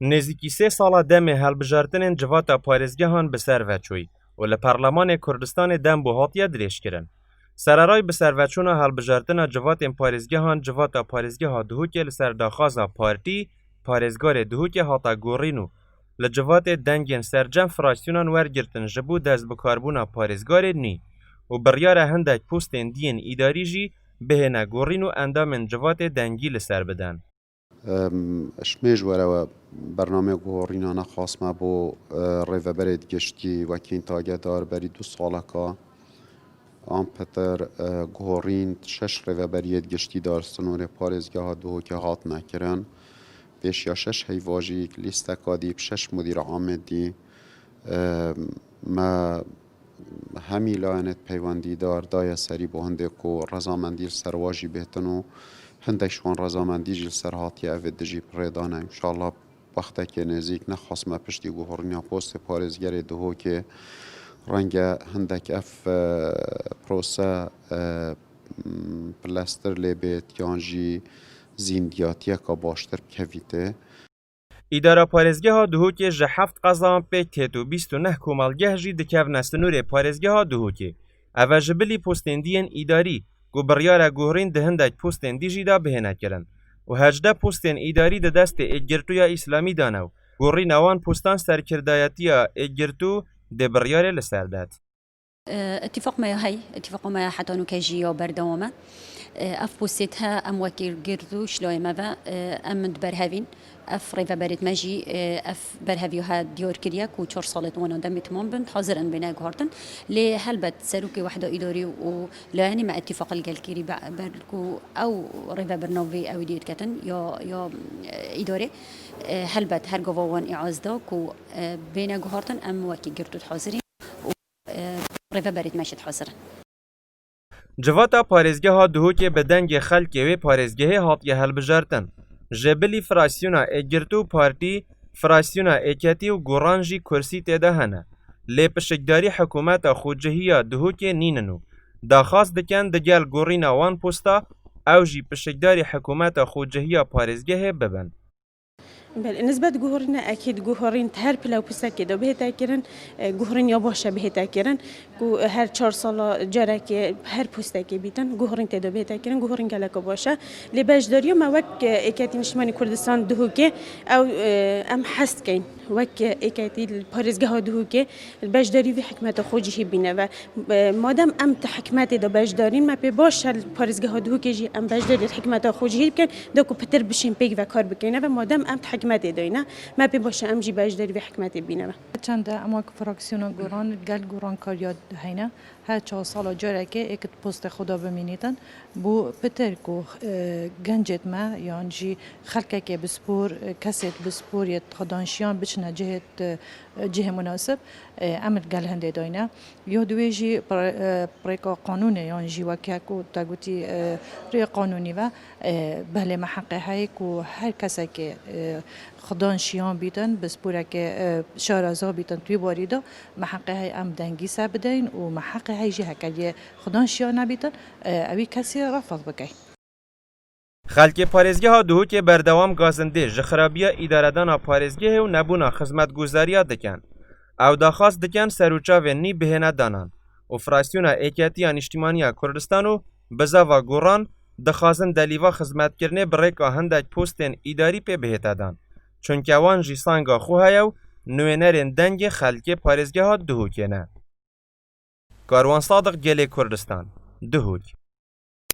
نزیکی 3 سالا دم هلبژارتنên civata parêzgehan bi ser veçûyî û li Perlemanê Kurdistanê dem bu hatiye dirêjkirin. Sererayî bi serveçûna helbijartina civatên parêzgehan civata parêzgeha Duhokê li ser daxwaza partî, parêzgarê Duhokê hata gorîn û li civatê dengên sercem fraksyonan wergirtin ji bo destbikarbûna parêzgarê nî û biryara hindek postên diyên îdarî jî bihêne gorîn û endamên civatê dengî li ser bidin. شمێژوەرەوە بەرنامەیە گۆڕینانە خاصمە بۆ ڕێڤەبەرێت گشتی وەکین تاگەدار بەری 2 ساڵەکە ئام پەتەر گۆڕین 6 ڕێڤەبەریەت گشتی دار سنوورێ پارێزگەها Duhokê هات نەکردن پێشیا 6 هەیڤاژیک لیستەکا دیب 6 مدیر عامێدی ما هەمی لایەنێت پەیوەندیدار دایە سەری بۆ هەندێک و ڕەزامەندی سەرواژی بێتن و هەندێک شوان ڕەزامەندیژی سەر هاتیە ئەvê dijî pirêdane înşallah wextekê nêzik nexwasme piştî guhorîna postê parêzgerê Duhokê renge hindek ev prose pilestir lê bêt yan jî zîndiyatiyeka baştir bikevîtê. Îdara parêzgeha Duhokê ji 7 qezan pêk têt û 29 komelgeh jî dikevne sinûrê parêzgeha Duhokê. Ev e ji bilî postên diyên îdarî ku biryara guhrîn di hindek postên dî jî da bihêne kirin û 18 postên îdarî di destê êkgirtûya Îslamî dane û guhrîna wan postan serkirdayetiya êkgirtû dê biryarê li ser det. اتفاق ما هي اتفاق ما حتى نكاجي بردوما اف بوسيتها ام وكيل جردو شلوي ماذا ام برهافين اف ريفا بريت ماجي اف برهافيوها ديور كرياك و 4 صالت وانا دمي تمام بنت حاضرا بنا جهارتن لي هلبت ساروكي وحده اداري و لا يعني مع اتفاق الجالكيري بركو او ريفا برنوفي او ديت كاتن يا اداري هلبت هرجوفوان اعازداك و بنا جهارتن ام وكيل جردو حاضرين ڕێڤەبەریت مەشت حەزرن. Civata parêzgeha Duhokê bi dengê xelkê wê parêzgehê hatiye helbijartin. Ji bilî fraksiyona êkgirtû partî, fraksiyona êketî û goran jî kursî têde hene. Lê piştgdarî hikûmeta xwecihîya Duhokê nînin û daxwaz dikin digel gorîna wan posta ew jî piştgdarî hikûmeta xwecihîya parêzgehê bibin. بالنسبة جوهرنا أكيد جوهرين هر بلاو بسكيد وبهتا كيرن جوهرين ياباشا بهتا كيرن جو هر 4 سالا جارك هر بوستاكي بيتن جوهرين تدا بهتا كيرن جوهرين كلاك باشا لباش داريو ما وك إكاتي نشماني كردستان Duhokê أو أم حست كين وك إكاتي الباريزجها Duhokê الباش داري في حكمة خوجي بينا و مادام أم تحكمات دا باش دارين ما بباش الباريزجها Duhokê جي أم باش داري الحكمة خوجي بكن داكو بتر بشين بيك وكار بكينا و مادام أم حکمت داینا ما پی باشه امجی باش داری به حکمت بینه چند اما فراکسیون گوران گل گوران کاریاد هینا هر 4 سال جاره که اکت پست خدا بمینیدن بو پتر کو گنجت ما یان جی خلقه که بسپور کسیت بسپور یت خدانشیان بچنه جهه مناسب امر گل هنده داینا یا دویجی پریکا قانونه یان جی وکیه کو تاگوتی ری قانونی و بله محقه های کو هر کسی که خدانشیان بیتن بسپوره که شارزا بیتن توی باریدا محقه های ام دنگی سبدین و محقه های جه که خدانشیان نبیتن اوی کسی رفض بکی. خلک پارێزgeha Duhokê berdewam gazindê ji xerabiya îdaredana parêzgehê û nebûna xizmetguzariya dikin. Ew daxwaz dikin serûçavên nî bihêne danan û fraksiyona êketiya Niştimaniya Kurdistan û bizava goran dixwazin delîva xizmetkirinê bi rêka hindek postên îdarî pê bihête dan. Çunke wan jî sanga xwe heye û nûênerên dengê xelkê parêzgeha Duhokê ne. Karwan Sadiq Gelê Kurdistan Duhok